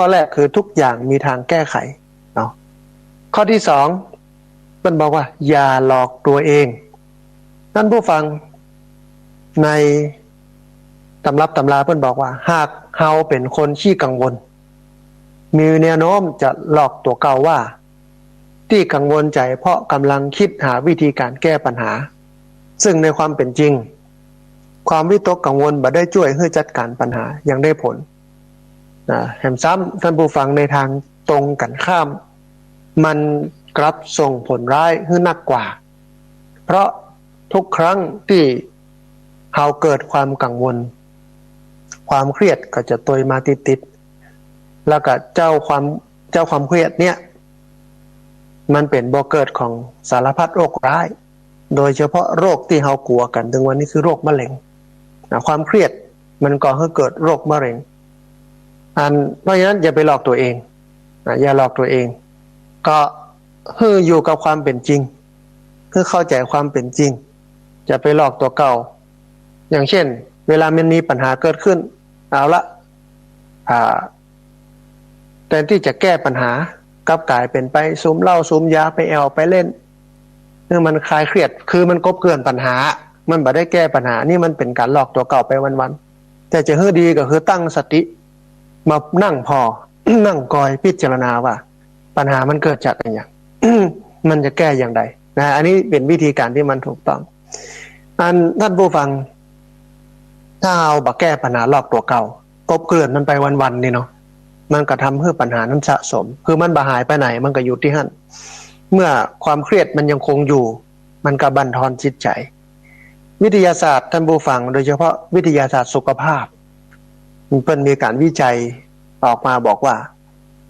ข้อแรกคือทุกอย่างมีทางแก้ไขเนาะข้อที่สองมันบอกว่าอย่าหลอกตัวเองท่านผู้ฟังในตำรับตำราเพิ่นบอกว่าหากเฮาเป็นคนขี้กังวลมีแนวโน้มจะหลอกตัวเก่าว่าที่กังวลใจเพราะกำลังคิดหาวิธีการแก้ปัญหาซึ่งในความเป็นจริงความวิตกกังวลบ่ได้ช่วยให้จัดการปัญหาอย่างได้ผลแถมซ้ำท่านผู้ฟังในทางตรงกันข้ามมันกลับส่งผลร้ายให้หนักกว่าเพราะทุกครั้งที่เราเกิดความกังวลความเครียดก็จะตยมาติดๆแล้วก็เจ้าความเครียดเนี่ยมันเป็นบ่อเกิดของสารพัดโรคร้ายโดยเฉพาะโรคที่เรากลัวกันถึงวันนี้คือโรคมะเร็งความเครียดมันก่อให้เกิดโรคมะเร็งเพราะฉะนั้นอย่าไปหลอกตัวเองอย่าหลอกตัวเองก็ให้อยู่กับความเป็นจริงเพื่อเข้าใจความเป็นจริงจะไปหลอกตัวเก่าอย่างเช่นเวลามันมีปัญหาเกิดขึ้นเอาละแทนที่จะแก้ปัญหากลับกลายเป็นไปสูบเหล้าสูบยาไปแอลไปเล่นเนื่อมันคลายเครียดคือมันกบเกลื่อนปัญหามันบ่ได้แก้ปัญหานี่มันเป็นการหลอกตัวเก่าไปวันๆแต่จะให้ดีก็คือตั้งสติมานั่งพอ นั่งคอยพิจารณาว่าปัญหามันเกิดจากอะไรอย่าง มันจะแก้อย่างไรนะอันนี้เป็นวิธีการที่มันถูกต้องท่านผู้ฟังถ้าเอาบักแก้ปัญหาหลอกตัวเก่ากบเกลื่อนมันไปวันๆนี่เนาะมันก็ทำให้ปัญหานั้นสะสมคือมันบ่หายไปไหนมันก็อยู่ที่หั่นเมื่อความเครียดมันยังคงอยู่มันก็บั่นทอนจิตใจวิทยาศาสตร์ท่านผู้ฟังโดยเฉพาะวิทยาศาสตร์สุขภาพมันเป็นมีการวิจัยออกมาบอกว่า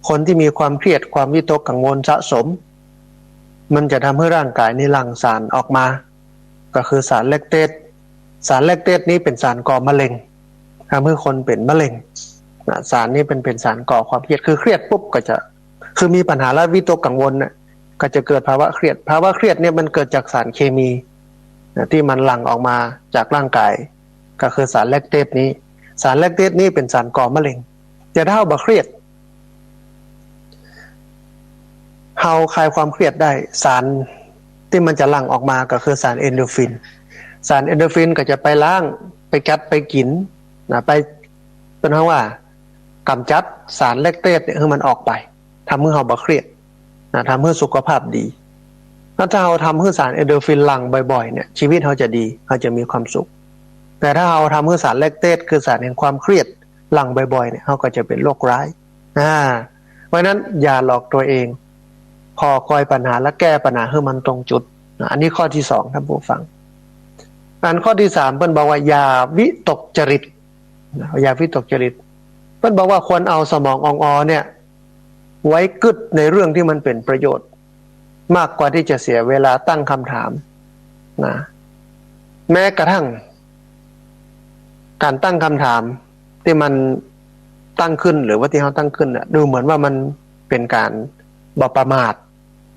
คนที่มีความเครียดความวิตกกังวลสะสมมันจะทำให้ร่างกายนี้หลั่งสารออกมาก็คือสารแลคเตสนี้เป็นสารก่อมะเร็งทำให้คนเป็นมะเร็งสารนี้เป็นสารก่อความเครียดคือเครียดปุ๊บก็จะคือมีปัญหาและวิตกกังวลเนี่ยก็จะเกิดภาวะเครียดเนี่ยมันเกิดจากสารเคมีที่มันหลั่งออกมาจากร่างกายก็คือสารแลคเตสนี้เป็นสารก่อมะเร็งแต่ถ้าเราเครียดเราคลายความเครียดได้สารที่มันจะหลั่งออกมาก็คือสารเอนโดรฟินก็จะไปล้างไปกัดไปกินไปเป็นเพราะว่ากำจัดสารแลคเตสให้มันออกไปทำให้เราบ่เครียดทำให้สุขภาพดีถ้าเราทำให้สารเอนโดรฟินหลั่งบ่อยๆเนี่ยชีวิตเราจะดีเราจะมีความสุขแต่ถ้าเราทำให้สารแลคเตสคือสารแห่งความเครียดหลั่งบ่อยๆเนี่ยเราก็จะเป็นโรคร้ายเพราะนั้นอย่าหลอกตัวเองพอคอยปัญหาและแก้ปัญหาให้มันตรงจุดอันนี้ข้อที่2ท่านผู้ฟังข้อที่3เพิ่นบอกว่าอย่าวิตกจริตเพิ่นบอกว่าควรเอาสมองอ่อนๆเนี่ยไว้กึดในเรื่องที่มันเป็นประโยชน์มากกว่าที่จะเสียเวลาตั้งคำถามนะแม้กระทั่งการตั้งคำถามที่มันตั้งขึ้นหรือว่าที่เขาตั้งขึ้นน่ะดูเหมือนว่ามันเป็นการบ่ประมาท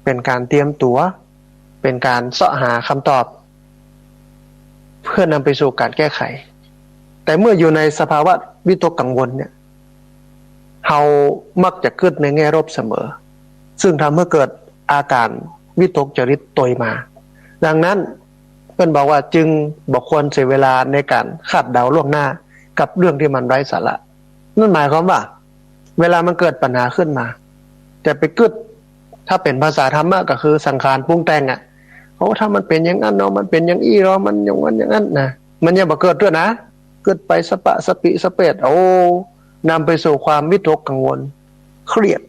เป็นการเตรียมตัวเป็นการเสาะหาคำตอบเพื่อนำไปสู่การแก้ไขแต่เมื่ออยู่ในสภาวะวิตกกังวลเนี่ยเรามักจะเกิดในแง่ลบเสมอซึ่งทำให้เกิดอาการวิตกจริตตยมาดังนั้นเพิ่นบอกว่าจึงบ่ควรเสียเวลาในการคาดเดาล่วงหน้ากับเรื่องที่มันไร้สาระนั่นหมายความว่าเวลามันเกิดปัญหาขึ้นมาจะไปกึดถ้าเป็นภาษาธรรมะก็คือสังขารปรุงแต่งถ้ามันเป็นอย่างนั้นเนาะมันเป็นอย่างอี้เนาะมันอย่างนั้นนะมันยังบ่เกิดด้วยนะเกิดไปสปะสปิสเปดนำไปสู่ความวิตกกังวลเครียด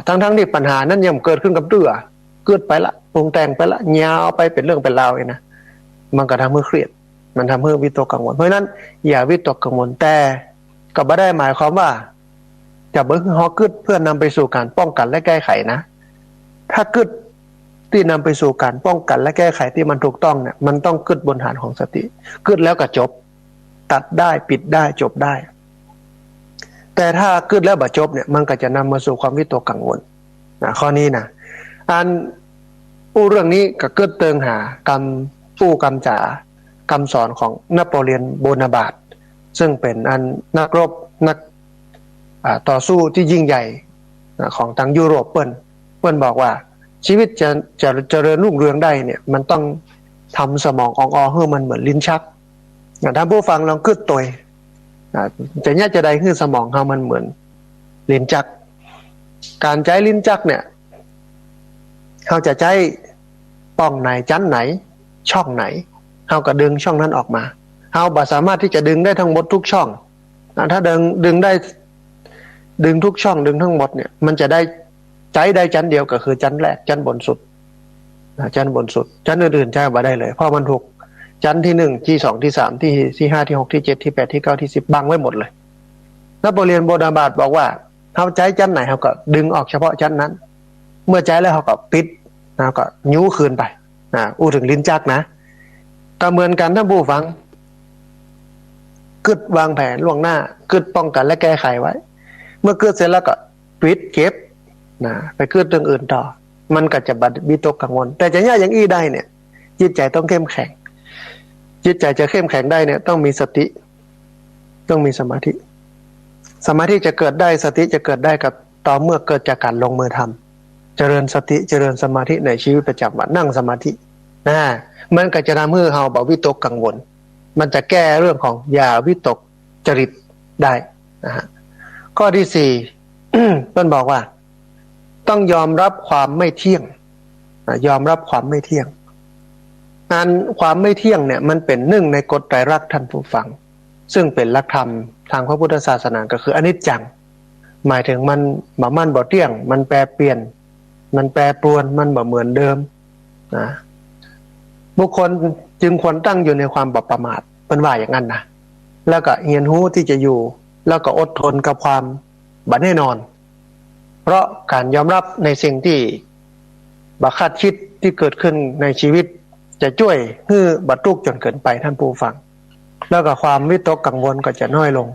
ทั้งที่ปัญหานั้นยังเกิดขึ้นกับเรื่องเกิดไปละปรุงแต่งไปละยาวไปเป็นเรื่องเป็นราวเองนะมันก็ทำให้เครียดมันทำให้วิตกกังวลเพราะฉะนั้นอย่าวิตกกังวลแต่ก็ไม่ได้หมายความว่าจะเบิ่งฮอกึดเพื่อนำไปสู่การป้องกันและแก้ไขนะถ้ากึดที่นำไปสู่การป้องกันและแก้ไขที่มันถูกต้องเนี่ยมันต้องกึดบนฐานของสติกึดแล้วก็จบตัดได้ปิดได้จบได้แต่ถ้ากึดแล้วบ่จบเนี่ยมันก็จะนำมาสู่ความวิตกกังวลข้อนี้นะเรื่องนี้ก็เกิดเติงหากำคำสอนของนโปเลียนโบนาปาร์ตซึ่งเป็นนักรบนัก ต่อสู้ที่ยิ่งใหญ่ของทางยุโรปเปิ้นบอกว่าชีวิตจะเจริญรุ่งเรืองได้เนี่ยมันต้องทำสมองอ่อนๆให้มันเหมือนลิ้นชักท่านผู้ฟังลองคิดตัวจะเนี่ยจะได้ให้สมองเขามันเหมือนลิ้นจักการใช้ลิ้นจักเนี่ยเขาจะใช้ป้องไหนจันไหนช่องไหนเขาก็ดึงช่องนั้นออกมาเขาบ่สามารถที่จะดึงได้ทั้งหมดทุกช่องถ้าดึงได้ดึงทุกช่องดึงทั้งหมดเนี่ยมันจะได้ใช้ได้จันเดียวก็คือจันแรกจันบนสุดจันบนสุดจันอื่นๆใช้บ่ได้เลยเพราะมันถูกจันที่หนึ่งที่สองที่สามที่ห้าที่หกที่เจ็ดที่แปดที่เก้าที่10บังไว้หมดเลยนโปเลียนโบนาปาร์ตบอกว่าเขาใช้จันไหนเขาก็ดึงออกเฉพาะจันนั้น เมื่อใช้แล้วเขาก็ปิดแล้วก็นิ้วคืนไปอู้ถึงลิ้นจักนะก็เหมือนกันท่านผู้ฟังกึดวางแผนล่วงหน้ากึดป้องกันและแก้ไขไว้เมื่อกึดเสร็จแล้วก็ปิดเก็บไปกึดเรื่องอื่นต่อมันก็จะบิตกกังวลแต่จะยากอย่างอี้ได้เนี่ยจิตใจต้องเข้มแข็งจิตใจจะเข้มแข็งได้เนี่ยต้องมีสติต้องมีสมาธิสมาธิจะเกิดได้สติจะเกิดได้กับต่อเมื่อเกิดจากการลงมือทำเจริญสติเจริญสมาธิในชีวิตประจำวันนั่งสมาธิมันก็จะทำให้เราเบาวิตกกังวลมันจะแก้เรื่องของอย่าวิตกจริตได้นะฮะข้อที่สี่ เพิ่นบอกว่าต้องยอมรับความไม่เที่ยงยอมรับความไม่เที่ยงความไม่เที่ยงเนี่ยมันเป็นหนึ่งในกฎไตรลักษณ์ท่านผู้ฟังซึ่งเป็นหลักธรรมทางพระพุทธศาสนาก็คืออนิจจังหมายถึงมันบ่เที่ยงมันแปรเปลี่ยนมันแปรปรวนมันบ่เหมือนเดิมนะบุคคลจึงควรตั้งอยู่ในความบ่ประมาทเป็นว่าอย่างนั้นนะแล้วก็เรียนรู้ที่จะอยู่แล้วก็อดทนกับความบ่แน่นอนเพราะการยอมรับในสิ่งที่บ่คาดคิดที่เกิดขึ้นในชีวิตจะช่วยให้บ่ทุกข์จนเกินไปท่านผู้ฟังแล้วก็ความวิตกกังวลก็จะน้อยลง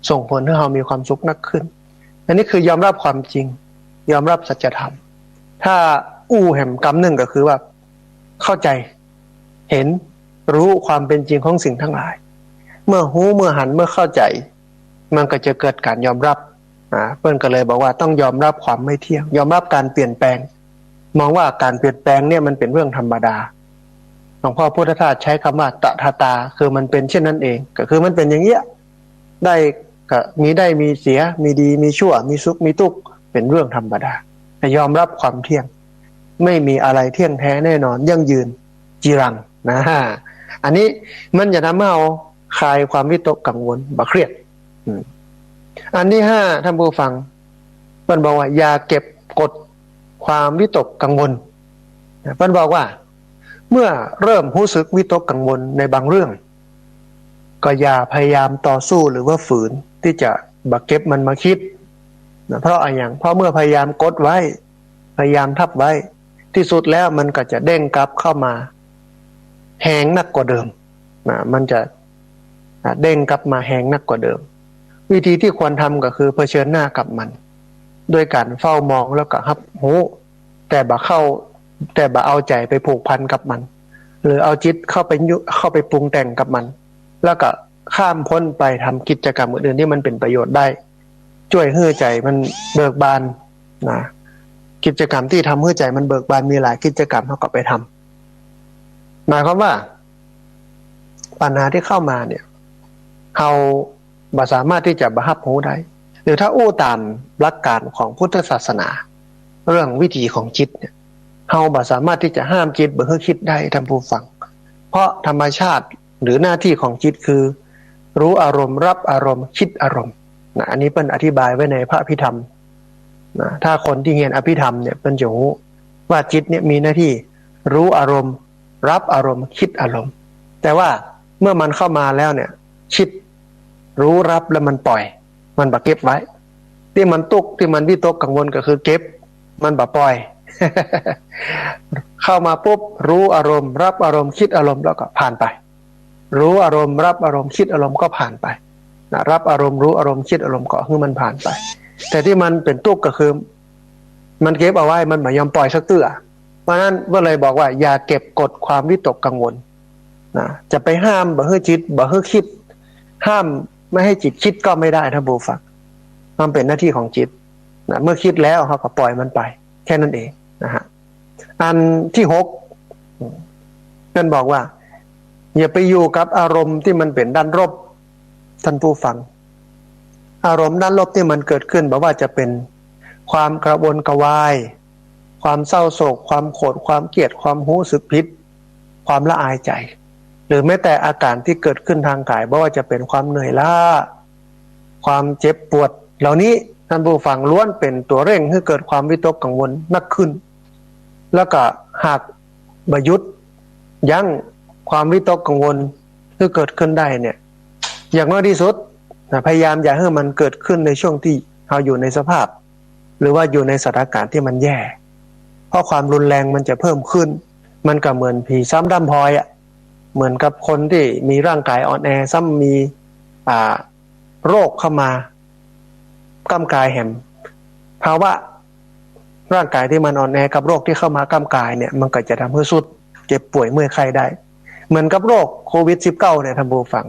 ส่งผลให้เรามีความสุขนักขึ้นอันนี้คือยอมรับความจริงยอมรับสัจธรรมถ้าแห่งกรรมหนึ่งก็คือว่าเข้าใจเห็นรู้ความเป็นจริงของสิ่งทั้งหลายเมื่อหูเมื่อหันเมื่อเข้าใจมันก็จะเกิดการยอมรับเพิ่นก็เลยบอกว่าต้องยอมรับความไม่เที่ยงยอมรับการเปลี่ยนแปลงมองว่าการเปลี่ยนแปลงเนี่ยมันเป็นเรื่องธรรมดาหลวงพ่อพุทธทาสใช้คำว่าตถาตาคือมันเป็นเช่นนั้นเองก็คือมันเป็นอย่างเงี้ยได้ก็มีได้มีเสียมีดีมีชั่วมีสุขมีทุกข์เป็นเรื่องธรรมดาแต่ยอมรับความเที่ยงไม่มีอะไรเที่ยงแท้แน่นอนยั่งยืนจีรังนะอันนี้มันจะทำให้เราคลายความวิตกกังวลบ่เครียดอันที่ห้าท่านผู้ฟังเพิ่นบอกว่าอย่าเก็บกดความวิตกกังวลเพิ่นบอกว่าเมื่อเริ่มรู้สึกวิตกกังวลในบางเรื่องก็อย่าพยายามต่อสู้หรือว่าฝืนที่จะบักเก็บมันมาคิดเพราะอะไรอย่างเพราะเมื่อพยายามกดไว้พยายามทับไว้ที่สุดแล้วมันก็จะเด้งกลับเข้ามาแหงหนักกว่าเดิมมันจะเด้งกลับมาแหงหนักกว่าเดิมวิธีที่ควรทำก็คือเผชิญหน้ากับมันด้วยการเฝ้ามองแล้วก็รับรู้แต่บ่เอาใจไปผูกพันกับมันหรือเอาจิตเข้าไปปรุงแต่งกับมันแล้วก็ข้ามพ้นไปทำกิจกรรมอื่นๆที่มันเป็นประโยชน์ได้ช่วยให้ใจมันเบิกบานนะกิจกรรมที่ทำให้ใจมันเบิกบานมีหลายกิจกรรมเขาก็ไปทำหมายความว่าปัญหาที่เข้ามาเนี่ยเราบ่สามารถที่จะรับรู้ได้หรือถ้าตามหลักการของพุทธศาสนาเรื่องวิถีของจิตเนี่ยเราบ่สามารถที่จะห้ามจิตบ่ให้คิดได้ท่านผู้ฟังเพราะธรรมชาติหรือหน้าที่ของจิตคือรู้อารมณ์รับอารมณ์คิดอารมณ์อันนี้เป็นอธิบายไว้ในพระอภิธรรมถ้าคนที่เรียนอภิธรรมเนี่ยเป็นจะรู้ว่าจิตเนี่ยมีหน้าที่รู้อารมณ์รับอารมณ์คิดอารมณ์แต่ว่าเมื่อมันเข้ามาแล้วเนี่ยคิดรู้รับแล้วมันปล่อยมันบ่เก็บไว้ที่มันตุกที่มันวิตกกังวลก็คือเก็บมันบ่ปล่อย เข้ามาปุ๊บรู้อารมณ์รับอารมณ์คิดอารมณ์แล้วก็ผ่านไปรู้อารมณ์รับอารมณ์คิดอารมณ์ก็ผ่านไปรับอารมณ์รู้อารมณ์คิดอารมณ์ก็คือมันผ่านไปแต่ที่มันเป็นตุกก็คือมันเก็บเอาไว้มันไม่ยอมปล่อยสักเตื้อเพราะนั้นก็เลยบอกว่าอย่าเก็บกดความวิตกกังวลจะไปห้ามบ่ให้จิตบ่ให้คิดห้ามไม่ให้จิตคิดก็ไม่ได้ท่านผู้ฟัง มันเป็นหน้าที่ของจิตนะเมื่อคิดแล้วเขาก็ปล่อยมันไปแค่นั้นเองนะฮะอันที่6ท่านบอกว่าอย่าไปอยู่กับอารมณ์ที่มันเป็นด้านลบท่านผู้ฟังอารมณ์ด้านลบที่มันเกิดขึ้นบอกว่าจะเป็นความกระวนกระวายความเศร้าโศกความโกรธความเกลียดความรู้สึกผิดความละอายใจหรือแม้แต่อาการที่เกิดขึ้นทางกายบอกว่าจะเป็นความเหนื่อยล้าความเจ็บปวดเหล่านี้ท่านผู้ฟังล้วนเป็นตัวเร่งให้เกิดความวิตกกังวลมากขึ้นแล้วก็หากบ่หยุดยั้งความวิตกกังวลที่เกิดขึ้นได้เนี่ยอย่างน้อยที่สุดพยายามอย่าให้มันเกิดขึ้นในช่วงที่เราอยู่ในสภาพหรือว่าอยู่ในสถานการณ์ที่มันแย่เพราะความรุนแรงมันจะเพิ่มขึ้นมันก็เหมือนผีซ้ำดำพลอยเหมือนกับคนที่มีร่างกายอ่อนแอซ้ำมีโรคเข้ามากำกายแหมภาวะร่างกายที่มันอ่อนแอกับโรคที่เข้ามากำกายเนี่ยมันก็จะทำให้สุดเจ็บป่วยเมื่อยไข้ได้เหมือนกับโรคโควิด -19 เนี่ยท่านผู้ฟัง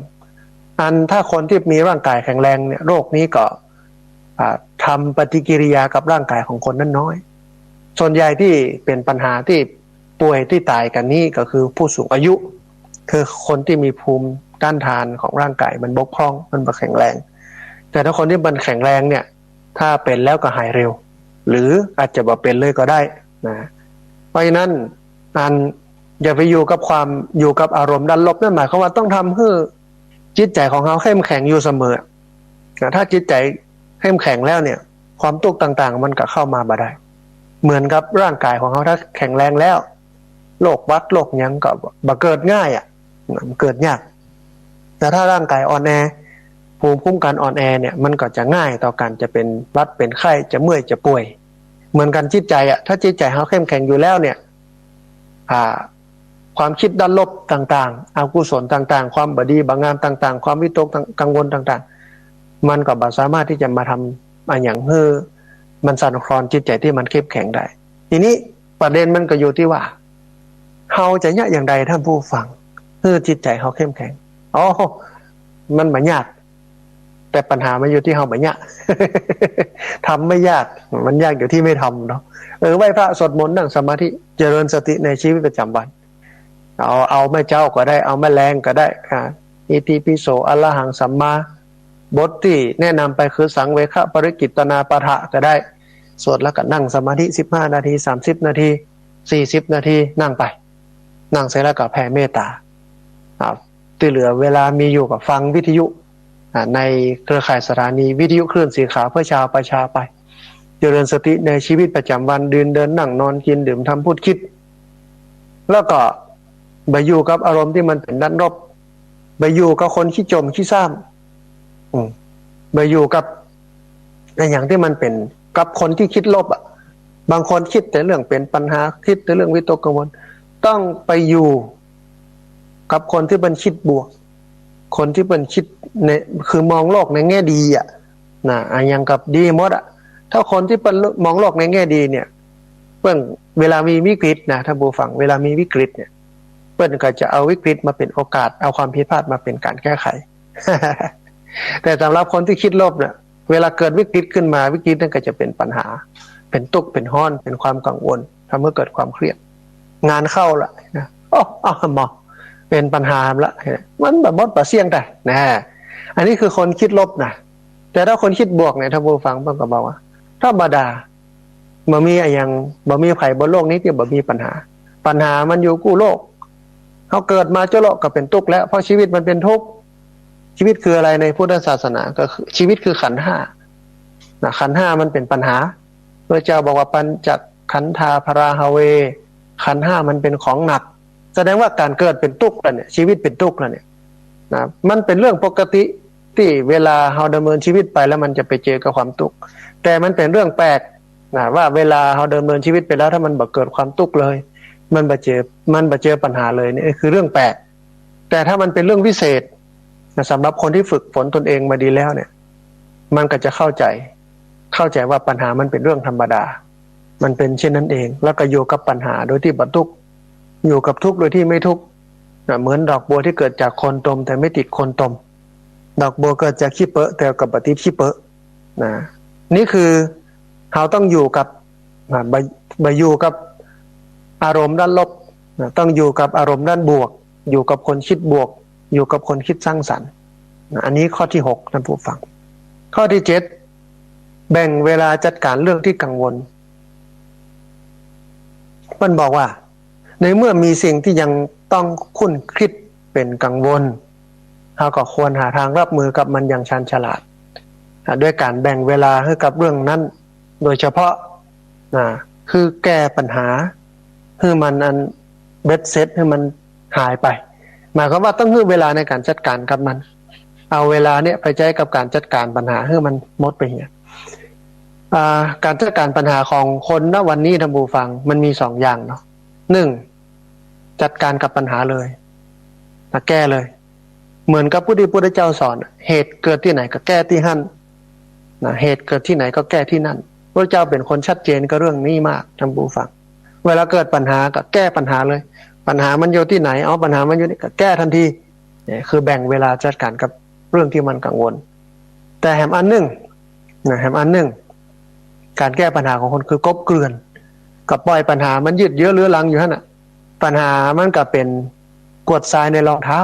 ถ้าคนที่มีร่างกายแข็งแรงเนี่ยโรคนี้ก็ทำปฏิกิริยากับร่างกายของคนนั้นน้อยส่วนใหญ่ที่เป็นปัญหาที่ป่วยที่ตายกันนี่ก็คือผู้สูงอายุคือคนที่มีภูมิต้านทานของร่างกายมันบกพร่องมันบ่แข็งแรงแต่ถ้าคนที่มันแข็งแรงเนี่ยถ้าเป็นแล้วก็หายเร็วหรืออาจจะบ่เป็นเลยก็ได้นะเพราะฉะนั้นอย่าไปอยู่กับอารมณ์ด้านลบนั่นหมายความว่าต้องทำให้จิตใจของเขาเข้มแข็งอยู่เสมอถ้าจิตใจเข้มแข็งแล้วเนี่ยความทุกข์ต่างๆมันก็เข้ามาบ่ได้เหมือนกับร่างกายของเขาถ้าแข็งแรงแล้วโรควัดโรคยังก็บ่เกิดง่ายเกิดยากแต่ถ้าร่างกายอ่อนแอภูมิคุ้มกันอ่อนแอเนี่ยมันก็จะง่ายต่อการจะเป็นวัดเป็นไข้จะเมื่อยจะป่วยเหมือนกันจิตใจถ้าจิตใจเขาเข้มแข็งอยู่แล้วเนี่ยความคิดด้านลบต่างๆอกุศลต่างๆความบดีบางงามต่างๆความวิตกกังวลต่างๆมันก็บ่สามารถที่จะมาทำอย่างให้มันสั่นคลอนจิตใจที่มันเข้มแข็งได้ทีนี้ประเด็นมันก็อยู่ที่ว่าเฮาจะเนี่ยอย่างใดท่านผู้ฟังให้จิตใจเขาเข้มแข็งมันบ่ยากแต่ปัญหามันอยู่ที่เฮาบ่ยาก ทำไม่ยากมันยากอยู่ที่ไม่ทำเนาะไหว้พระสวดมนต์นั่งสมาธิเจริญสติในชีวิตประจำวันเอาแม่เจ้าก็ได้เอาแม่แรงก็ได้อิติปิโสอะระหังสัมมาบทที่แนะนำไปคือสังเวคะปริกิตตนาปะทะก็ได้สวดแล้วก็นั่งสมาธิ15นาที30นาที40นาทีนั่งไปนั่งเสร็จแล้วก็แผ่เมตตาที่เหลือเวลามีอยู่กับฟังวิทยุในเครือข่ายสถานีวิทยุคลื่นสีขาวเพื่อชาวประชาไปเจริญสติในชีวิตประจำวันเดินนั่งนอนกินดื่มทำพูดคิดแล้วก็ไปอยู่กับอารมณ์ที่มันเป็นด้านลบไปอยู่กับคนขี้จมขี้ซ้ำไปอยู่กับในอย่างที่มันเป็นกับคนที่คิดลบบางคนคิดแต่เรื่องเป็นปัญหาคิดแต่เรื่องวิตกกังวลต้องไปอยู่กับคนที่เป็นคิดบวกคนที่เป็นคิดในคือมองโลกในแง่ดีอย่างกับดีหมดถ้าคนที่เป็นมองโลกในแง่ดีเนี่ยเพิ่นเวลามีวิกฤตนะท่านผู้ฟังเวลามีวิกฤตเนี่ยเพิ่นก็จะเอาวิกฤตมาเป็นโอกาสเอาความผิดพลาดมาเป็นการแก้ไข แต่สำหรับคนที่คิดลบเนี่ยเวลาเกิดวิกฤตขึ้นมาวิกฤตนั่นก็จะเป็นปัญหาเป็นทุกข์เป็นห้อนเป็นความกังวลทำให้เกิดความเครียดงานเข้าละนะหมอเป็นปัญหาละมันแบบมดปะเสี่ยงแต่นะอันนี้คือคนคิดลบนะแต่ถ้าคนคิดบวกเนี่ยท่านผู้ฟังเพิ่นก็บอกว่าธรรมดาบ่มีอย่างบ่มีไผบนโลกนี้ที่บ่มีปัญหามันอยู่กู้โลกเขาเกิดมาเจ้าโลกก็เป็นทุกข์แล้วเพราะชีวิตมันเป็นทุกข์ชีวิตคืออะไรในพุทธศาสนาก็คือชีวิตคือขันธ์ห้าขันธ์ห้ามันเป็นปัญหาพระเจ้าบอกว่าปัญจขันธาภราหเวขันธ์ห้ามันเป็นของหนักแสดงว่าการเกิดเป็นทุกข์แล้วเนี่ยชีวิตเป็นทุกข์แล้วเนี่ยมันเป็นเรื่องปกติที่เวลาเราดำเนินชีวิตไปแล้วมันจะไปเจอกับความทุกข์แต่มันเป็นเรื่องแปลกว่าเวลาเราดำเนินชีวิตไปแล้วถ้ามันบ่เกิดความทุกข์เลยมันบ่เจอปัญหาเลยนี่คือเรื่องแปลกแต่ถ้ามันเป็นเรื่องวิเศษสำหรับคนที่ฝึกฝนตนเองมาดีแล้วเนี่ยมันก็จะเข้าใจว่าปัญหามันเป็นเรื่องธรรมดามันเป็นเช่นนั้นเองแล้วก็อยู่กับปัญหาโดยที่บ่ทุกข์อยู่กับทุกข์โดยที่ไม่ทุกข์เหมือนดอกบัวที่เกิดจากโคนตมแต่ไม่ติดโคนตมดอกบัวเกิดจากขี้เปอะแต่กับบ่ติดขี้เปอะ นี่คือเขาต้องอยู่กับบ่อยู่กับอารมณ์ด้านลบต้องอยู่กับอารมณ์ด้านบวกอยู่กับคนคิดบวกอยู่กับคนคิดสร้างสรรค์อันนี้ข้อที่6ท่านผู้ฟังข้อที่7แบ่งเวลาจัดการเรื่องที่กังวลมันบอกว่าในเมื่อมีสิ่งที่ยังต้องคุ้นคิดเป็นกังวลเราก็ควรหาทางรับมือกับมันอย่างชันฉลาดด้วยการแบ่งเวลาให้กับเรื่องนั้นโดยเฉพาะคือแก้ปัญหาให้มันอันเบ็ดเสร็จให้มันหายไปหมายความว่าต้องให้เวลาในการจัดการกับมันเอาเวลาเนี่ยไปใช้กับการจัดการปัญหาให้มันหมดไปเนี่ยการจัดการปัญหาของคนณวันนี้ท่านผู้ฟังมันมี2อย่างเนาะ1จัดการกับปัญหาเลยแก้เลยเหมือนกับพุทธเจ้าสอนเหตุเกิดที่ไหนก็แก้ที่นั่นเหตุเกิดที่ไหนก็แก้ที่นั่นพระเจ้าเป็นคนชัดเจนกับเรื่องนี้มากท่านผู้ฟังเวลาเกิดปัญหาก็แก้ปัญหาเลยปัญหามันอยู่ที่ไหนปัญหามันอยู่นี่ก็แก้ทันทีนี่คือแบ่งเวลาจัดการกับเรื่องที่มันกังวลแต่แถมอันหนึ่งการแก้ปัญหาของคนคือกบเกลื่อนกับปล่อยปัญหามันยืดเยื้อเรื้อรังอยู่นั่นน่ะปัญหามันก็เป็นกรวดทรายในรองเท้า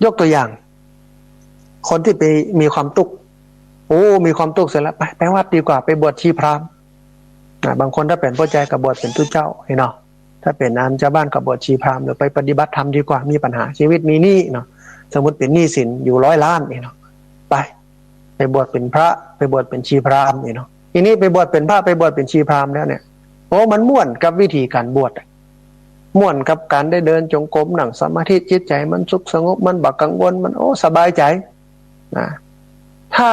ยกตัวอย่างคนที่ไปมีความตุกมีความตุกเสร็จแล้วไปวัดดีกว่าไปบวชชีพราหมณ์บางคนถ้าเป็นพ่อใจกับบวชเป็นตู้เจ้าเนาะถ้าเป็นนานชาวบ้านกับบวชชีพราหมณ์หรือไปปฏิบัติธรรมดีกว่ามีปัญหาชีวิตมีหนี้เนาะสมมติเป็นหนี้สินอยู่100 ล้านเนาะไปบวชเป็นพระไปบวชเป็นชีพราหมณ์เนาะทีนี้ไปบวชเป็นพระไปบวชเป็นชีพราหมณ์แล้วเนี่ยมันม่วนกับวิธีการบวชม่วนกับการได้เดินจงกรมนั่งสมาธิจิตใจมันสุขสงบมันบักกังวลมันสบายใจนะถ้า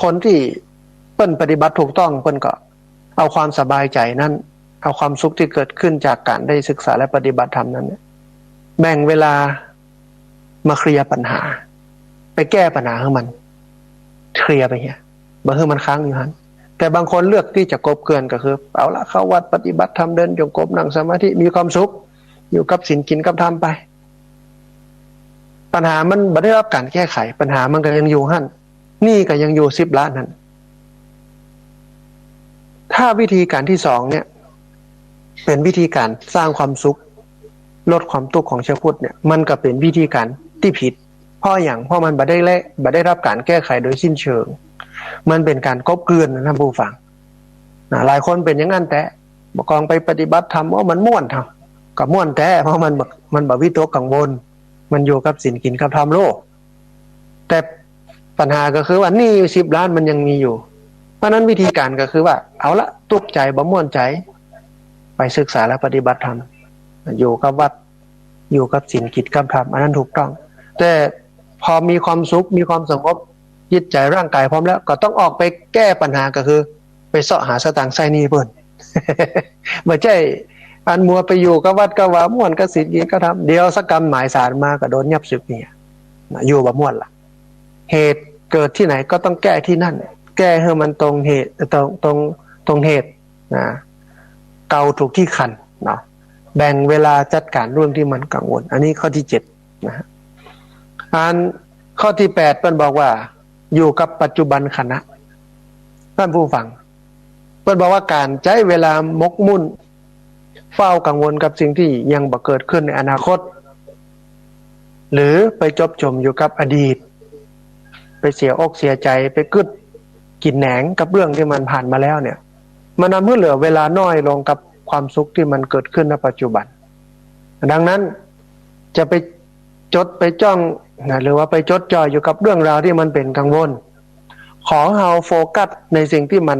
คนที่เปิ้นปฏิบัติถูกต้องเปิ้นก็เอาความสบายใจนั้นเอาความสุขที่เกิดขึ้นจากการได้ศึกษาและปฏิบัติธรรมนั้นแบ่งเวลามาเคลียร์ปัญหาไปแก้ปัญหาให้มันเคลียร์ไปเฮียบ่ให้มันค้างอยู่หันแต่บางคนเลือกที่จะกบเกลื่อนก็คือเอาละเข้าวัดปฏิบัติธรรมเดินจงกรมนั่งสมาธิมีความสุขอยู่กับศีลกินกับธรรมไปปัญหามันบ่ได้รับการแก้ไขปัญหามันก็ยังอยู่หั่นนี่ก็ยังอยู่10 ล้านนั่นถ้าวิธีการที่2เนี่ยเป็นวิธีการสร้างความสุขลดความทุกข์ของชาวพุทธเนี่ยมันก็เป็นวิธีการที่ผิดเพราะมันบ่ได้รับการแก้ไขโดยสิ้นเชิงมันเป็นการกบเกลื่อนนะท่านผู้ฟังหลายคนเป็นอย่างนั้นแต่บอกองไปปฏิบัติธรรมมันม่วนเท่ากับม่วนแต่เพราะมันบ่วิตกกังวลมันอยู่กับศีลกินกับธรรมโลกแต่ปัญหาก็คือว่านี่10 ล้านมันยังมีอยู่เพราะนั้นวิธีการก็คือว่าเอาละตุกใจบ่ม่วนใจไปศึกษาและปฏิบัติธรรมอยู่กับวัดอยู่กับศีลกินกับธรรมอันนั้นถูกต้องแต่พอมีความสุขมีความสงบจิตใจร่างกายพร้อมแล้วก็ต้องออกไปแก้ปัญหาก็คือไปเสาะหาสตางค์ใส่หนี้เพิ่น ไม่ใช่อันมัวไปอยู่กับวัดกับว่าม่วนกับศีลกินกับธรรมเดี๋ยวสักกรรมหมายสารมาก็โดนยับสึกเนี่ยอยู่บ่ม่วนล่ะเหตุเกิดที่ไหนก็ต้องแก้ที่นั่นแก้ให้มันตรงเหตุตรงเหตุเกาถูกที่คันเนาะแบ่งเวลาจัดการเรื่องที่มันกังวลอันนี้ข้อที่7นะฮะข้อที่8เพิ่นบอกว่าอยู่กับปัจจุบันขณะท่านผู้ฟังเพิ่นบอกว่าการใช้เวลามกมุ่นเฝ้ากังวลกับสิ่งที่ยังบ่เกิดขึ้นในอนาคตหรือไปจมอยู่กับอดีตไปเสียอกเสียใจไปกึดกินแหนงกับเรื่องที่มันผ่านมาแล้วเนี่ยมันทำให้เหลือเวลาน้อยลงกับความสุขที่มันเกิดขึ้นในปัจจุบันดังนั้นจะไปจดไปจ้องหรือว่าไปจดจ่ออยู่กับเรื่องราวที่มันเป็นกังวลขอเฮาโฟกัสในสิ่งที่มัน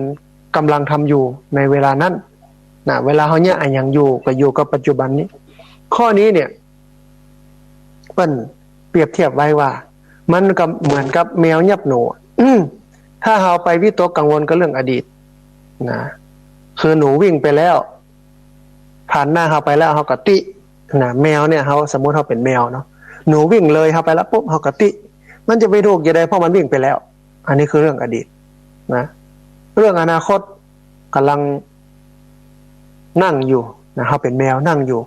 กำลังทำอยู่ในเวลานั้นเวลาเฮาเนี่ยยังอยู่ก็อยู่กับปัจจุบันนี้ข้อนี้เนี่ยเปิ้นเปรียบเทียบไว้ว่ามันก็เหมือนกับแมวยับหนูถ้าเฮาไปวิตกกังวลกับเรื่องอดีตคือหนูวิ่งไปแล้วผ่านหน้าเฮาไปแล้วเฮาก็ติแมวเนี่ยเฮาสมมุติเฮาเป็นแมวเนาะหนูวิ่งเลยเฮาไปแล้วปุ๊บเฮาก็ติมันจะไปถูกยังไงเพราะมันวิ่งไปแล้วอันนี้คือเรื่องอดีตนะเรื่องอนาคตกำลังนั่งอยู่เฮาเป็นแมวนั่งอยู่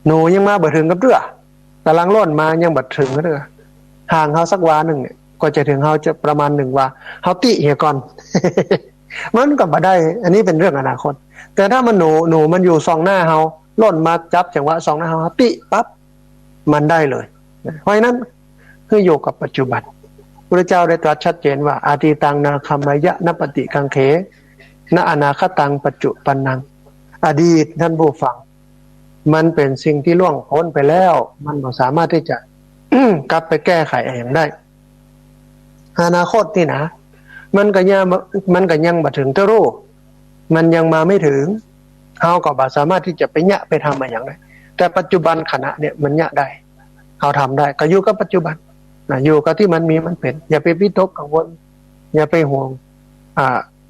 หนูยังมาบ่ถึงกับเรือกำลังล่นมายังบ่ถึงกับเรือห่างเฮาสักวานึงเนี่ย ก็จะถึงเขาจะประมาณหนึ่งว่าเขาติเหียก่อน มันก็มาได้อันนี้เป็นเรื่องอนาคตแต่ถ้ามันหนูมันอยู่ซองหน้าเขาล่นมาจับจังหวะซองหน้าเขาติปั๊บมันได้เลยเพราะฉะนั้นคืออยู่กับปัจจุบันพระเจ้าได้ตรัสชัดเจนว่าอาทิตังนาคัมมยะนปฏิกังเขณอนาคตังปัจจุปันนังอดีตท่านผู้ฟังมันเป็นสิ่งที่ล่วงพ้นไปแล้วมันไม่สามารถที่จะ กลับไปแก้ไขอย่างได้อนาคตนี่นะมันก็ยังมาถึงเตรู้มันยังมาไม่ถึงเขาก็บ่สามารถที่จะไปไปทำมาอย่างไรแต่ปัจจุบันขณะเนี่ยมันได้เขาทำได้ก็อยู่กับปัจจุบันนะอยู่กับที่มันมีมันเป็นอย่าไปวิตกกังวลอย่าไปห่วง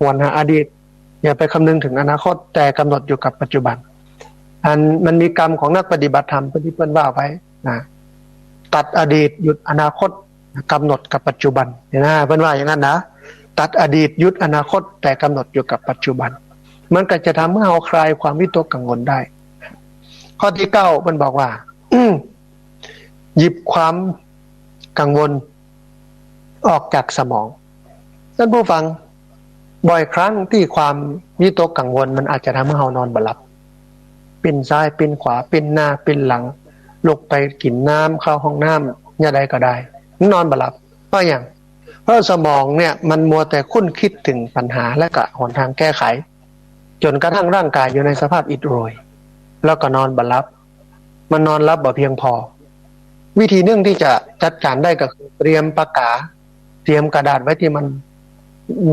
หวนหาอดีตอย่าไปคำนึงถึงอนาคตแต่กำหนดอยู่กับปัจจุบันมันมีกรรมของนักปฏิบัติธรรมที่เพิ่นว่าไว้นะตัดอดีตหยุดอนาคตกำหนดกับปัจจุบันเนี่ยนะเพิ่นว่าอย่างนั้นนะตัดอดีตหยุดอนาคตแต่กำหนดอยู่กับปัจจุบันมันก็จะทำให้เราคลายความวิตกกังวลได้ข้อที่9มันบอกว่า หยิบความกังวลออกจากสมองท่านผู้ฟังบ่อยครั้งที่ความวิตกกังวลมันอาจจะทำให้เรานอนบ่หลับปิ้นซ้ายปิ้นขวาปิ้นหน้าปิ้นหลังลุกไปกินน้ำเข้าห้องน้ำอย่างใดก็ได้นอนบ่หลับเพราะอย่างเพราะสมองเนี่ยมันมัวแต่คุ้นคิดถึงปัญหาและก็หนทางแก้ไขจนกระทั่งร่างกายอยู่ในสภาพอิดโรยแล้วก็นอนบ่หลับมันนอนหลับบ่เพียงพอวิธีหนึ่งที่จะจัดการได้ก็คือเตรียมปากกาเตรียมกระดาษไว้ที่มัน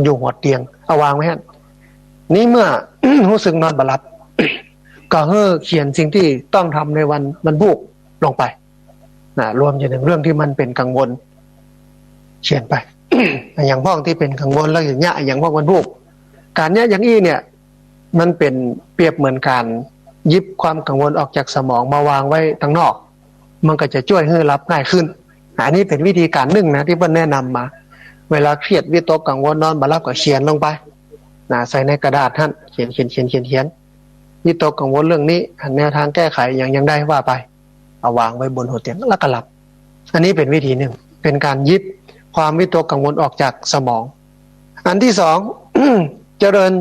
อยู่หัวเตียงเอาวางไว้ฮะนี่เมื่อ รู้สึกนอนบ่หลับ ก็เขียนสิ่งที่ต้องทำในวันพุธลงไปนะรวมถึงเรื่องที่มันเป็นกังวลเขียนไป อย่างพ้องที่เป็นกังวลแล้วอย่างเงี้ยอย่างพ้องวันพุธการเนี้ยอย่างอี้เนี่ยมันเป็นเปรียบเหมือนการยิบความกังวลออกจากสมองมาวางไว้ทางนอกมันก็จะช่วยให้รับง่ายขึ้นอันนี้เป็นวิธีการหนึ่งนะที่เพิ่นแนะนำมาเวลาเครียดวิตกกังวลนอนบ่หลับก็เขียนลงไปนะใส่ในกระดาษท่านเขียนวิตกกังวลเรื่องนี้แนวทางแก้ไขอย่างได้ว่าไปเอาวางไว้บนหัวเตียงแล้วก็หลับอันนี้เป็นวิธีหนึ่งเป็นการยิบความวิตกกังวลออกจากสมองอันที่สอง เจริญ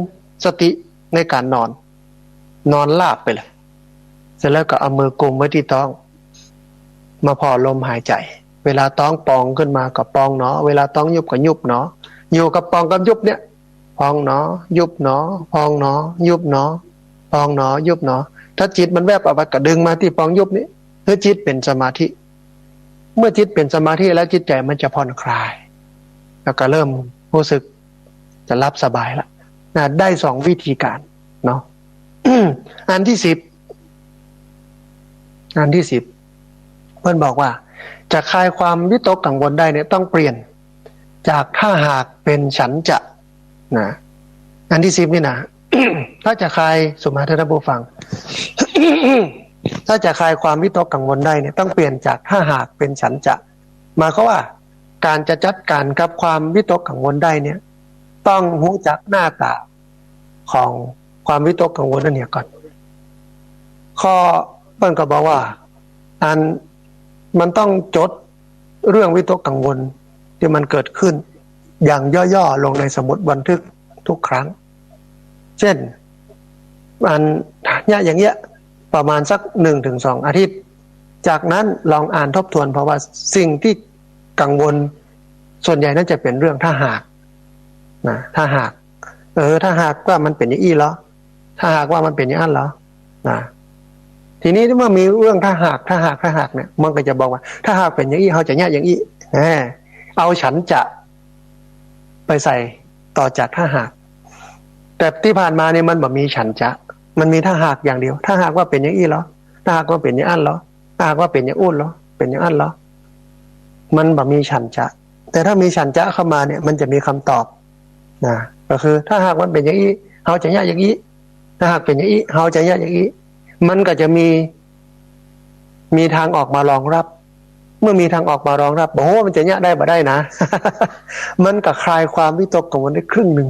สติในการนอนราบไปเลยเสร็จแล้วก็เอามือกุมไว้ที่ท้องมาพอลมหายใจเวลาท้องปองขึ้นมาก็ปองเนาะเวลาท้องยุบก็ยุบเนาะอยู่กับปองกับยุบเนี่ยพองเนาะยุบเนาะพองเนาะยุบเนาะพองเนาะยุบเนาะถ้าจิตมันแวบออกไปก็ดึงมาที่ปองยุบนี้เพื่อจิตเป็นสมาธิเมื่อจิตเป็นสมาธิแล้วจิตใจมันจะผ่อนคลายแล้วก็เริ่มรู้สึกจะรับสบายละนะได้2วิธีการเนาะ อันที่10เพื่อนบอกว่าจะคลายความวิตกกังวลได้เนี่ยต้องเปลี่ยนจากถ้าหากเป็นฉันจะนะอันที่10นี่นะ ถ้าจะคลายสมมาท่านผู้ฟัง ถ้าจะคลายความวิตกกังวลได้เนี่ยต้องเปลี่ยนจากถ้าหากเป็นฉันจะหมายความว่าการจะจัดการกับความวิตกกังวลได้เนี่ยต้องรู้จักหน้าตาของความวิตกกังวลนั่นเนี่ยก่อนข้อเปิ้ลก็บอกว่ามันต้องจดเรื่องวิตกกังวลที่มันเกิดขึ้นอย่างย่อๆลงในสมุดบันทึกทุกครั้งเช่นเนี่ยอย่างเงี้ยประมาณสัก 1-2 อาทิตย์จากนั้นลองอ่านทบทวนเพราะว่าสิ่งที่กังวลส่วนใหญ่น่าจะเป็นเรื่องถ้าหากนะถ้าหากถ้าหากว่ามันเป็นอย่างอี้เหรอถ้าหากว่ามันเป็นอย่างนั้นเหรอนะทีนี้เมื่อมีเรื่องถ้าหากเนี่ยมันก็จะบอกว่าถ้าหากเป็นอย่างอี้เขาจะแย่อย่างอี้เอาฉันจะไปใส่ต่อจากถ้าหากแต่ที่ผ่านมาเนี่ยมันแบบมีฉันจะมันมีถ้าหากอย่างเดียวถ้าหากว่าเป็นอย่างอี้เหรอถ้าหากว่าเป็นอย่างนั้นเหรอถ้าหากว่าเป็นอย่างอุ้นเหรอเป็นอย่างนั้นเหรอมันแบบมีฉันจะแต่ถ้ามีฉันจะเข้ามาเนี่ยมันจะมีคำตอบนะก็คือถ้าหากมันเป็นอย่างนี้เขาจะแย่อย่างนี้ถ้าหากเป็นอย่างนี้เขาจะแย่อย่างนี้มันก็จะมีทางออกมารองรับเมื่อมีทางออกมารองรับบอกว่ามันจะแย่ได้บ่ได้นะ มันก็คลายความวิตกกังวลได้ครึ่งหนึ่ง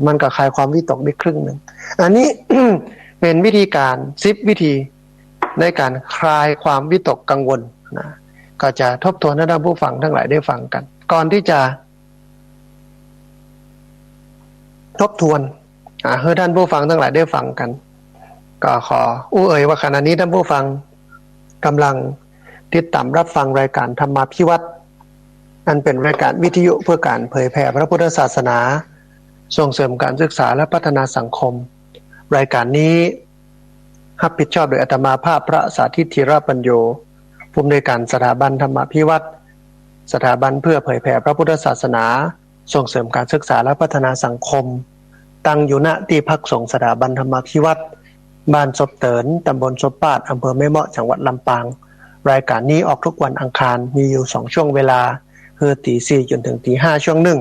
มันก็คลายความวิตกได้ครึ่งหนึ่งอันนี้ เป็นวิธีการ10 วิธีในการคลายความวิตกกังวลนะ ก็จะทบทวนให้ท่านผู้ฟังทั้งหลายได้ฟังกันก่อนที่จะทบทวนให้ท่านผู้ฟังทั้งหลายได้ฟังกันก็ขอเอ่ยว่าขณะนี้ท่านผู้ฟังกำลังติดตามรับฟังรายการธรรมาภิวัตน์อันเป็นรายการวิทยุเพื่อการเผยแผ่พระพุทธศาสนาส่งเสริมการศึกษาและพัฒนาสังคมรายการนี้รับผิดชอบโดยอาตมาภาพพระสาธิตธีรปัญโยผู้อำนวยการสถาบันธรรมาภิวัตน์สถาบันเพื่อเผยแผ่พระพุทธศาสนาส่งเสริมการศึกษาและพัฒนาสังคมตั้งอยู่ณที่พักสงฆ์สถาบันธรรมาภิวัตน์บ้านศพเตินตำบลศพปาดอำเภอแม่เมาะจังหวัดลำปางรายการนี้ออกทุกวันอังคารมีอยู่2ช่วงเวลาคือตี 4จนถึงตี 5ช่วงหนึ่ง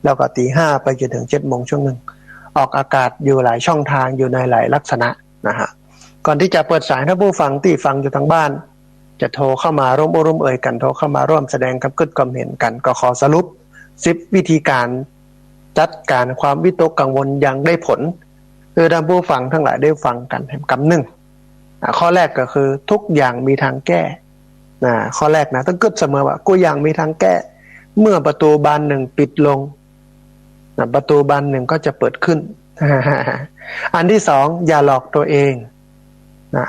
แล้วก็ตี 5ไปจนถึง 7 โมงช่วงหนึ่งออกอากาศอยู่หลายช่องทางอยู่ในหลายลักษณะนะฮะก่อนที่จะเปิดสายท่านผู้ฟังที่ฟังอยู่ทางบ้านจะโทรเข้ามาร่วมเอ่ยกันโทรเข้ามาร่วมแสดงความเห็นกันก็ขอสรุป10วิธีการจัดการความวิตกกังวลอย่างได้ผลคือท่านผู้ฟังทั้งหลายได้ฟังกันคำหนึ่งข้อแรกก็คือทุกอย่างมีทางแก้ข้อแรกนะต้องกึศเสมอว่ากูอย่างมีทางแก้เมื่อประตูบานหนึ่งปิดลงประตูบานหนึ่งก็จะเปิดขึ้น อันที่สองอย่าหลอกตัวเอง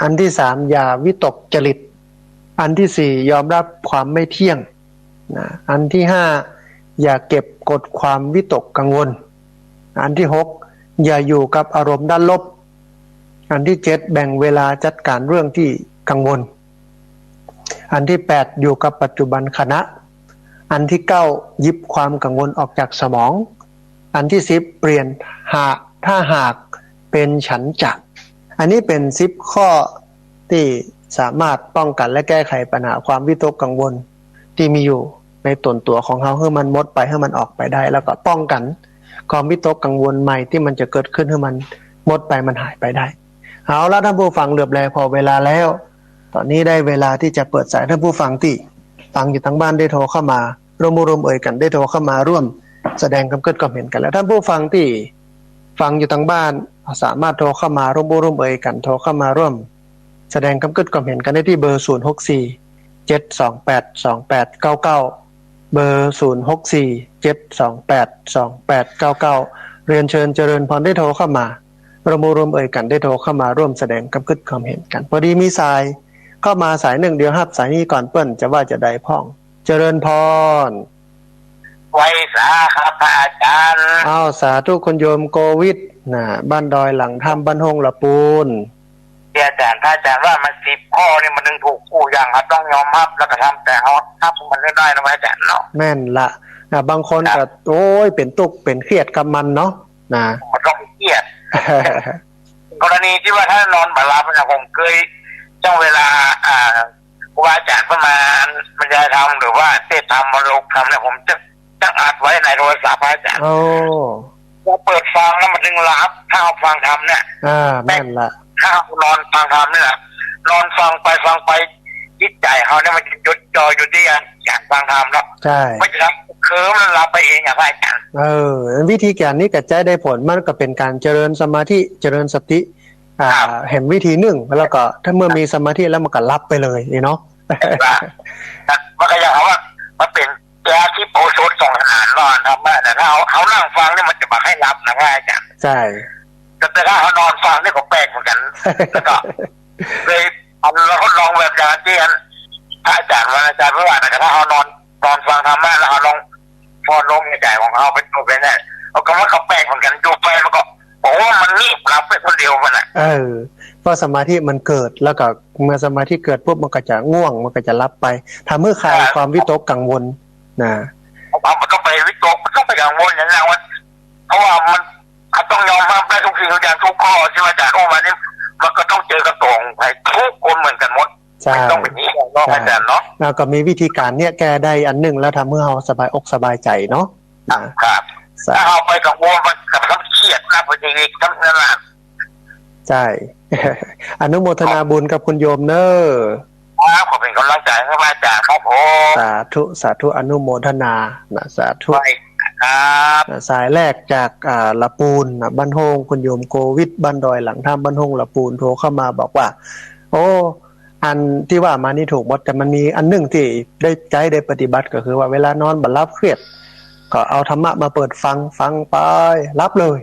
อันที่สามอย่าวิตกจริตอันที่สี่ยอมรับความไม่เที่ยงอันที่ห้าอย่าเก็บกดความวิตกกังวลอันที่หกอย่าอยู่กับอารมณ์ด้านลบอันที่เจ็ดแบ่งเวลาจัดการเรื่องที่กังวลอันที่แปดอยู่กับปัจจุบันขณะอันที่เก้ายิบความกังวลออกจากสมองอันที่สิบเปลี่ยนถ้าหากเป็นฉันจะอันนี้เป็น10ข้อที่สามารถป้องกันและแก้ไขปัญหาความวิตกกังวลที่มีอยู่ในตนตัวของเขาให้มันหมดไปให้มันออกไปได้แล้วก็ป้องกันความวิตกกังวลใหม่ที่มันจะเกิดขึ้นให้มันหมดไปมันหายไปได้เอาละท่านผู้ฟังเหลือบแลพอเวลาแล้วตอนนี้ได้เวลาที่จะเปิดสายท่านผู้ฟังที่ฟังอยู่ทางบ้านได้โทรเข้ามาร่วมเอ่ยกันได้โทรเข้ามาร่วมแสดงความเห็นกันแล้วท่านผู้ฟังที่ฟังอยู่ทางบ้านสามารถโทรเข้ามาร่วมเอ่ยกันโทรเข้ามาร่วมแสดงความเห็นกันได้ที่เบอร์064 728 2899เบอร์064 728 2899เรียนเชิญเจริญพรได้โทรเข้ามาร่วมเอ่ยกันได้โทรเข้ามาร่วมแสดงความเห็นกันพอดีมีสายเข้ามาสายหนึ่งเดียวครับสายนี้ก่อนเปิ้นจะว่าจะได้พ้องเจริญพรไว้สาครับพระอาจารย์สาธุคุณโยมโควิดบ้านดอยหลังถ้ำบ้านหงละปูนอาจารย์ถ้าอาจารย์ว่ามัน10 ข้อนี่มันนึงถูกกู้อย่างครับต้องยอมรับแล้วก็ทำแต่เอาถ้ามันไม่ได้นะอาจารย์เนาะแม่นละบางคนก็โอ้ยเป็นตุกเป็นเครียดกับมันเนาะมันต้องเครียด กรณีที่ว่าถ้านอนบาลับนะผมเคยจ้องเวลาครูอาจารย์ประมาณบรรยายธรรมหรือว่าเทศธรรมบรรลุธรรมเนี่ยผมจะอัดไว้ในโทรศัพท์อาจารย์พอเปิดฟังแล้วมันถึงรับถ้าเอาฟังธรรมเนี่ยแม่นละถ้านอนฟังธรรมเนี่ยนอนฟังไปจิตใจเขาเนี่ยมันจดจ่ออยู่ที่อย่างฟังธรรมแล้วใช่ไม่จะรับเคิร์มแล้วรับไปเองอาจารย์วิธีการนี้กระจายได้ผลมันก็เป็นการเจริญสมาธิเจริญสติเห็นวิธีหนึ่งแล้วก็ถ้าเมื่อมีสมาธิแล้วมันก็รับไปเลยเนาะมันก็อย่างว่ามันเป็นยาที่โอโซนส่งอาหารนอนทำได้แต่ถ้าเขานั่งฟังเนี่ยมันจะมาให้รับนะอาจารย์ใช่แต่ถ้าเขานอนฟังนี่ก็แปลกเหมือนกันแล้วก็เลยเราทดลองแบบอย่างที่อาจารย์ว่าแต่ถ้าเขานอนฟังธรรมะแล้วเขาลองพอลงในใจของเขาไปดูไปเนี่ยเขาก็ว่าเขาแปลกเหมือนกันดูไปมันก็บอกว่ามันนี่รับไปคนเดียวมันเพราะสมาธิมันเกิดแล้วก็เมื่อสมาธิเกิดปุ๊บมันก็จะง่วงมันก็จะรับไปทำเมื่อคลายความวิตกกังวลมันก็ไปวิตกมันก็ไปกังวลอย่างนั้นว่าเพราะว่ามันต้องยอมรับได้ทุกสิ่งทุกอย่างทุกข้อที่อาจารย์โอ้มานี่มันก็ต้องเจอกระตงไปทุกคนเหมือนกันหมดไม่ต้องเป็นนี้เนาะอาจารย์เนาะแล้วก็มีวิธีการเนี่ยแก้ได้อันหนึ่งแล้วทำเมื่อเราสบายอกสบายใจเนาะครับถ้าเอาไปกังวลมันกับทั้งเครียดนะพอดีทั้งนั้นแหละใช่อนุโมทนาบุญกับคุณโยมเนอะขอเป็นกำลังใจให้อาจารย์ครับผม สาธุอนุโมทนาสาธุครับสายแรกจากละปูนบ้านโฮงคุณโยมโควิดบ้านดอยหลังถ้ำบ้านโฮงละปูนโทรเข้ามาบอกว่าโอ้ อันที่ว่ามานี่ถูกหมดแต่มันมีอันหนึ่งที่ได้ใจได้ปฏิบัติก็คือว่าเวลานอนบัดรับเครียดก็เอาธรรมะมาเปิดฟังไปรับเลย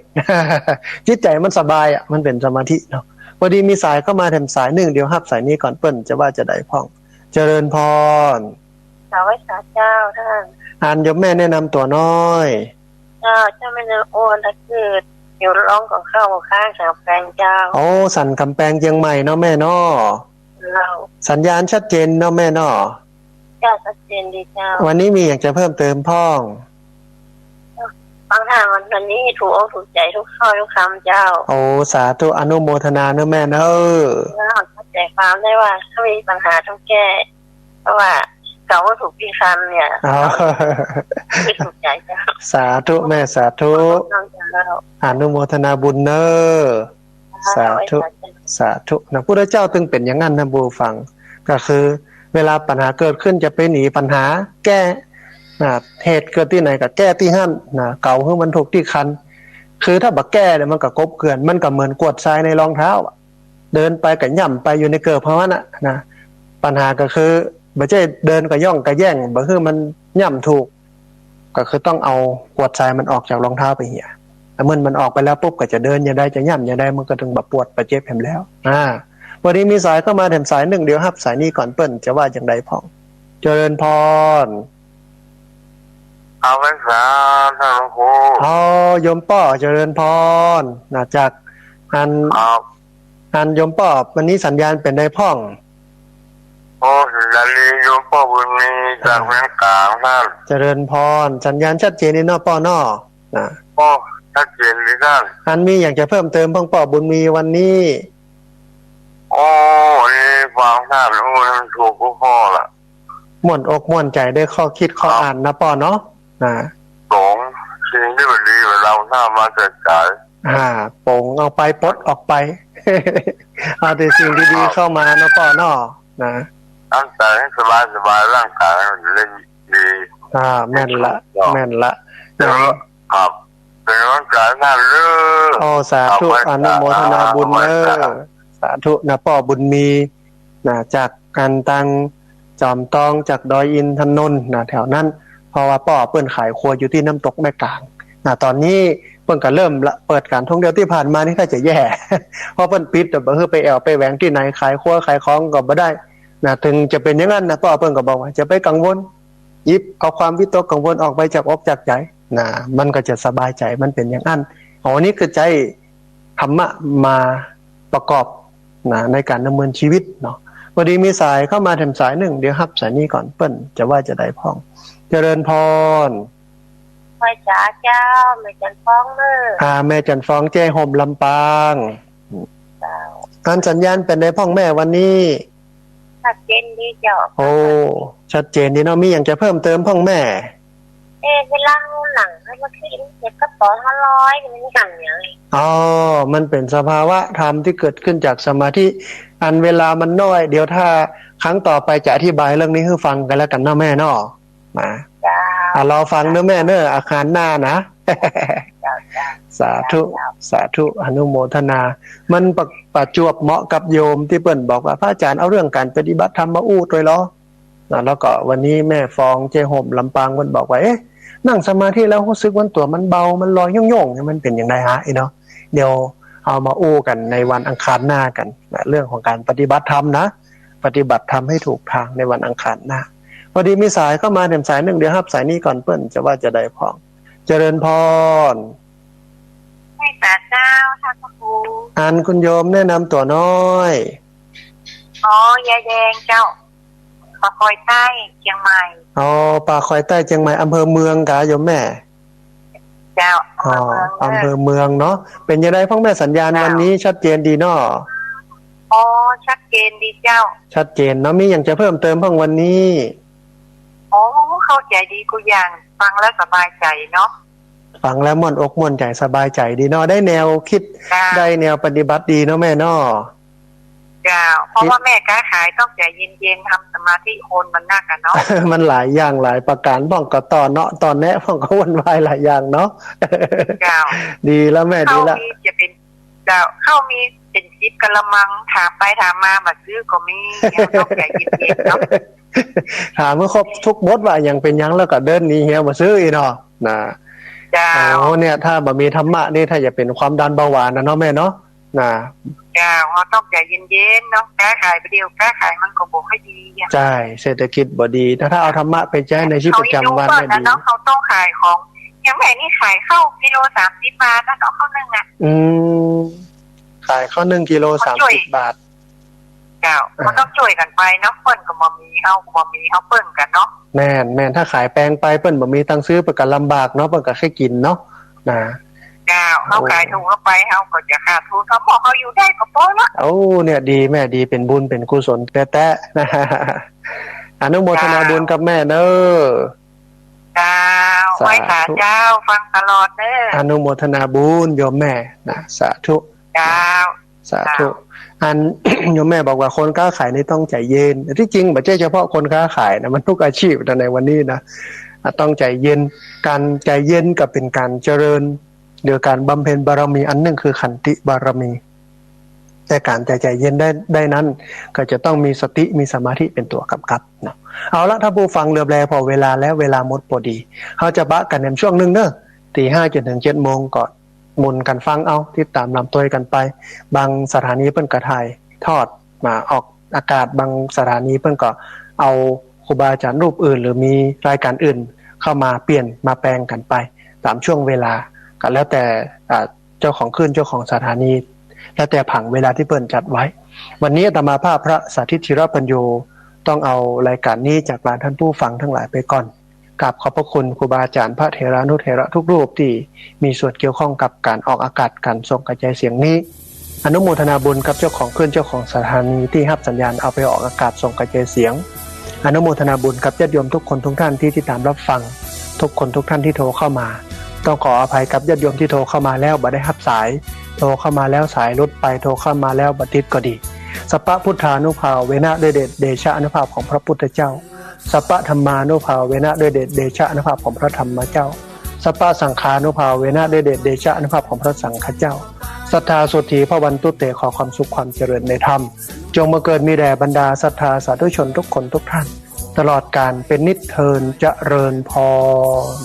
จิตใจมันสบายอ่ะมันเป็นสมาธิเนาะพอดีมีสายเข้ามาแถมสายหนึ่งเดี๋ยวฮับสายนี้ก่อนเปิ้นจะว่าจะได้พ่องเจริญพร สาวไว้สาเจ้าท่าน อ่านยมแม่แนะนำตัวน้อย เจ้าเจ้าไม่เนื้ออ้วนถ้าเกิดอยู่ร้องของข้าวข้างสาวแปลงเจ้า โอ้สันกำแพงเชียงใหม่เนาะแม่เนาะ เรา สัญญาณชัดเจนเนาะแม่เนาะ เจ้าชัดเจนดีเจ้า วันนี้มีอยากจะเพิ่มเติมพ่อง บางท่านวันนี้ถูกอกถูกใจทุกข้อทุกคำเจ้า โอ้สาธุอนุโมทนาเนาะแม่เนาะ แล้วเข้าใจความได้ว่าถ้ามีปัญหาต้องแก้เพราะว่าเก่าว่าถูกพี่คันเนี่ย เอา ไม่ถูกใจเจ้า สาธุแม่สาธุ ต้องเจ้า อนุโมทนาบุญเนอสาธุสาธุนะพระเจ้าตึงเป็นอย่างนั้นนะบูฟัง ก็คือเวลาปัญหาเกิดขึ้นจะไปหนีปัญหาแก้นะเหตุเกิดที่ไหนก็แก้ที่หั่นนะเก่าคือมันถูกที่คัน คือถ้าบักแก้เนี่ยมันก็กบเกลื่อนมันก็เหมือนกวดทรายในรองเท้าอะเดินไปก็ย่ำไปอยู่ในเกิดเพราะว่านะปัญหาก็คือบ่ใช่เดินก็ย่องก็แย่งบ่คือมันย่ำถูก ก็คือต้องเอากวดทรายมันออกจากรองเท้าไปเหี่ยแต่เมื่อมันออกไปแล้วปุ๊บก็จะเดินอย่าได้จะย่ำอย่าได้มันก็ถึงแบบปวดประเจ็บแผมแล้ววันนี้มีสายเข้ามาแถมสายหนึ่งเดี๋ยวฮับสายนี้ก่อนเปิ้นจะว่าอย่างไรพ่องเจริญพร เอาไว้สาท่านครู อ๋อยมป้อเจริญพรนะจากอัน ครับ อันยมป้อวันนี้สัญญาณเป็นได้พ่อง โอ้ดาลีโยมพ่อบุญมีจากแม่กลางท่าน เจริญพรสัญญาณชัดเจนนี่นอป้อนอนะ พ่อชัดเจนดีท่าน อันมีอยากจะเพิ่มเติมพ่องป้อบุญมีวันนี้ โอ้นี่ฟังท่านโอ้ท่านถูกพ่อละ ม่วนอกม่วนใจได้ข้อคิดข้ออ่านนะป้อเนาะนะ สองสิ่งที่มันดีเราทราบมาจากใจ โป่งเอาไปปลดออกไป เอาแต่สิ่งดีๆเข้ามานะป้อเนาะนะ ตั้งใจให้สบายสบายร่างกายเล่นดี แม่นละแม่นละ แต่ว่าครับเป็นร่างกายท่านเลือ โอ้สาธุอนุโมทนาบุญเนอสาธุนะป้อบุญมีนะจากการตังจอมตองจากดอยอินทนนท์นะแถวนั้นเพราะว่าป้อเปิ้นขายครัวอยู่ที่น้ำตกแม่กลางนะตอนนี้เปิ้นก็เริ่มละเปิดการท่องเที่ยวที่ผ่านมานี่ถ้าจะแย่ เพราะเปิ้นปิดแต่บ่คือไปแอวไปแหวงที่ไหนขายครัวขายของก็บ่ได้นะถึงจะเป็นอย่างนั้นนะป้อเปิ้นก็บอกว่าจะไปกังวลหยิบเอาความวิตกกังวลออกไปจากอกจากใจนะมันก็จะสบายใจมันเป็นอย่างนั้นอ๋อนี่คือใจธรรมะมาประกอบนะในการดำเนินชีวิตเนาะพอดีมีสายเข้ามาแถมสายหนึ่งเดี๋ยวฮับสายนี้ก่อนเปิ้นจะว่าจะได้พ่องเจริญพร ไว้จ๋าเจ้าไม่จันฟ้องเลย แม่จันฟองแจ้ห่มลำปาง เจ้า การสัญญาณเป็นได้พ่องแม่วันนี้ ชัดเจนดีเจ้า โอ้ชัดเจนดีเนาะมีอย่างจะเพิ่มเติมพ่องแม่ เวลาหนังให้มาขึ้นเจ็บกระป๋อง500มันหนังอย่างไร อ๋อมันเป็นสภาวะธรรมที่เกิดขึ้นจากสมาธิอันเวลามันน้อยเดี๋ยวถ้าครั้งต่อไปจะอธิบายเรื่องนี้ให้ฟังกันแล้วกันเนาะแม่เนาะมา เจ้า เราฟังเนอะแม่เนอะอาคารหน้านะ เจ้าเจ้า สาธุสาธุอนุโมทนา มันประจวบเหมาะกับโยมที่เปิ้นบอกว่าพระอาจารย์เอาเรื่องการปฏิบัติธรรมมาอู้ด้วยเหรอแล้วก็วันนี้แม่ฟองเจห่มลำปางเปิ้นบอกว่านั่งสมาธิแล้วรู้สึกว่าตัวมันเบามันลอยโย่งๆมันเป็นอย่างไรฮะเนาะเดี๋ยวเอามาอู้กันในวันอังคารหน้ากันนะเรื่องของการปฏิบัติธรรมนะปฏิบัติธรรมให้ถูกทางในวันอังคารหน้าพอดีมีสายเข้ามาแถมสายหนึ่งเดี๋ยวฮับสายนี้ก่อนเปิ้นจะว่าจะได้พองเจริญพร ให้ตาเจ้าท่านพระครู อ่านคุณโยมแนะนำตัวน้อย ยายแดงเจ้าปะคอยใต้เชียงใหม่ ป่าคอยใต้เชียงใหม่อำเภอเมืองกะโยมแม่ เจ้า อำเภอเมืองเนาะเป็นยังไงพ่อแม่สัญญาณวันนี้ชัดเจนดีเนาะ ชัดเจนดีเจ้า ชัดเจนเนาะมีอย่างจะเพิ่มเติมเพิ่งวันนี้ เข้าใจดีกูอย่างฟังแล้วสบายใจเนาะ ฟังแล้วม่วนอกม่วนใจสบายใจดีเนาะได้แนวคิด จ้า ได้แนวปฏิบัติดีเนาะแม่เนาะ เจ้าเพราะว่าแม่ค้าขายต้องใจเย็นๆทำสมาธิโคนมันนักกันเนาะ มันหลายอย่างหลายประการบ้องก็ต่อเนาะตอนแนะบ้องก็วนวายหลายอย่างเนาะ เจ้า ดีแล้วแม่ดี เข้า แล้ว มีจะเป็นเจ้าเข้ามี เป็นซิปกะละมังถามไปถามมาบัดซื้อก็มีต้องใจเย็นๆเนาะ ถามเมื่อครบทุกบทว่าอย่างเป็นยังแล้วก็เดินหนี้เฮียมาซื้ออีเนาะนะ เจ้า โอ้เนี่ยถ้าบ่มีธรรมะนี่ถ้าอย่าเป็นความดันเบาหวานนะเนาะแม่เนาะนะ เจ้าเราต้องใจเย็นๆเนาะค้าขายไปเดียวค้าขายมันก็บ่ค่อยดีอ่ะ ใช่เศรษฐกิจบ่ดีถ้าเอาธรรมะไปใช้ในชีวิตประจำวัน เขา ได้ อีกดูก่อนนะ ดี เนาะเขาต้องขายของอย่างแม่นี่ขายข้าวกิโล30 บาทนะเนาะข้าวนึ่งอ่ะ ขายข้าว1 กิโล30 บาท เจ้ามันต้องช่วยกันไปเนาะเปิ้นก็บ่มีเฮาก็บ่มีเฮาเปิ้นกันเนาะ แม่นถ้าขายแปลงไปเปิ้นบ่มีตังค์ซื้อเปิ้นก็ลำบากเนาะเปิ้นก็แค่กินเนาะนะ เจ้าเฮาขายถูกเข้าไปเฮาก็จะขาดทุนเขาบอกเขาอยู่ได้ก็พอละ โอ้เนี่ยดีแม่ดีเป็นบุญเป็นกุศลแต๊ะๆนะอนุโมทนาบุญกับแม่เด้อ เจ้าไว้ขาเจ้าฟังตลอดเด้อ อนุโมทนาบุญโยมแม่นะสาธุ เจ้า สาธุอัน โยมแม่บอกว่าคนค้าขายนี่ต้องใจเย็นแต่ที่จริงไม่ใช่เฉพาะคนค้าขายนะมันทุกอาชีพแต่ในวันนี้นะต้องใจเย็นการใจเย็นกับเป็นการเจริญเดี๋ยวการบำเพ็ญบารมีอันหนึ่งคือขันติบารมี แต่การใจเย็นได้นั้นก็จะต้องมีสติมีสมาธิเป็นตัวกำกับเนาะเอาละถ้าผู้ฟังเรือแลพอเวลาแล้วเวลาหมดพอดีเขาจะบะกันในช่วงนึงเนอะตี 5 จนถึง 7 โมงก่อนหมุนกันฟังเอาติดตามลำตัวกันไปบางสถานีเพิ่นก็ถ่ายทอดมาออกอากาศบางสถานีเพิ่นก็เอาครูบาอาจารย์รูปอื่นหรือมีรายการอื่นเข้ามาเปลี่ยนมาแปลงกันไปตามช่วงเวลาก็แล้วแต่เจ้าของคลื่นเจ้าของสถานีแล้วแต่ผังเวลาที่เพิ่นจัดไว้วันนี้อาตมาภาพพระสาธิตธิรปัญโยต้องเอารายการนี้จากลานท่านผู้ฟังทั้งหลายไปก่อนกราบขอบพระคุณครูบาอาจารย์พระเถรานุเถระทุกรูปที่มีส่วนเกี่ยวข้องกับการออกอากาศการส่งกระจายเสียงนี้อนุโมทนาบุญกับเจ้าของคลื่นเจ้าของสถานีที่รับสัญญาณเอาไปออกอากาศส่งกระจายเสียงอนุโมทนาบุญกับญาติโยมทุกคนทุกท่านที่ติดตามรับฟังทุกคนทุกท่านที่โทรเข้ามาต้องขออภัยกับญาติโยมที่โทรเข้ามาแล้วบ่ได้รับสายโทรเข้ามาแล้วสายลดไปโทรเข้ามาแล้วบัดติดก็ดีสัพพะพุทธานุภาเวนะด้วยเดชะอนุภาพของพระพุทธเจ้าสัพพะธรรมานุภาเวนะด้วยเดชะอนุภาพของพระธรรมเจ้าสัพพะสังฆานุภาเวนะด้วยเดชะอนุภาพของพระสังฆเจ้าศรัทธาสุทธีพระวันตุเตขอความสุขความเจริญในธรรมจงมาเกิดมีแด่บรรดาศรัทธาสาธุชนทุกคนทุกท่านตลอดกาลเป็นนิจเทินเจริญพร